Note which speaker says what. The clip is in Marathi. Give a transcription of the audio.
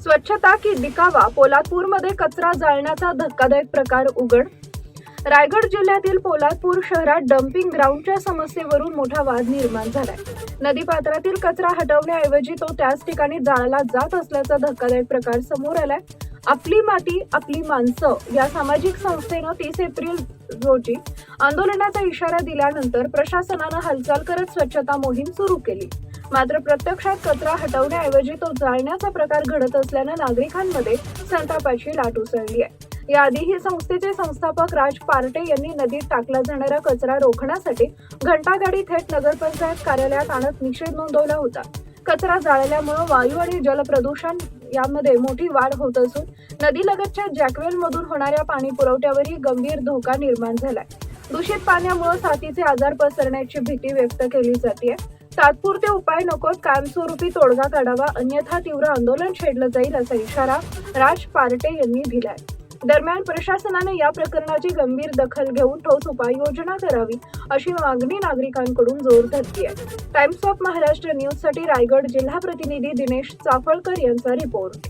Speaker 1: स्वच्छता की दिखावा, पोलादपूरमध्ये कचरा जाळण्याचा धक्कादायक प्रकार उघड. रायगड जिल्ह्यातील पोलादपूर शहरात डम्पिंग ग्राउंडच्या समस्येवरून मोठा वाद निर्माण झालाय. नदीपात्रातील कचरा हटवण्याऐवजी तो त्याच ठिकाणी जाळला जात असल्याचा धक्कादायक प्रकार समोर आलाय. आपली माती आपली माणसं या सामाजिक संस्थेनं 30 एप्रिल रोजी आंदोलनाचा इशारा दिल्यानंतर प्रशासनानं हालचाल करत स्वच्छता मोहीम सुरू केली. मात्र प्रत्यक्षात कचरा हटवण्याऐवजी तो जाळण्याचा प्रकार घडत असल्यानं नागरिकांमध्ये संतापाची लाट उसळली आहे. याआधीही संस्थेचे संस्थापक राज पार्टे यांनी नदीत टाकला जाणारा कचरा रोखण्यासाठी घंटागाडी थेट नगरपंचायत कार्यालयात आणत निषेध नोंदवला होता. कचरा जाळल्यामुळे वायू आणि जलप्रदूषण यामध्ये मोठी वाढ होत असून नदीलगतच्या जॅकवेलमधून होणाऱ्या पाणी पुरवठ्यावरही गंभीर धोका निर्माण झालाय. दूषित पाण्यामुळे साथीचे आजार पसरण्याची भीती व्यक्त केली जाते. तात्पुरते उपाय नकोत, कायमस्वरूपी तोडगा काढावा, अन्यथा तीव्र आंदोलन छेडलं जाईल असा इशारा राज पार्टे यांनी दिलाय. दरम्यान प्रशासनाने या प्रकरणाची गंभीर दखल घेऊन ठोस उपाययोजना करावी अशी मागणी नागरिकांकडून जोर धरली आहे. टाइम्स ऑफ महाराष्ट्र न्यूजसाठी रायगड जिल्हा प्रतिनिधी दिनेश चाफळकर यांचा रिपोर्ट.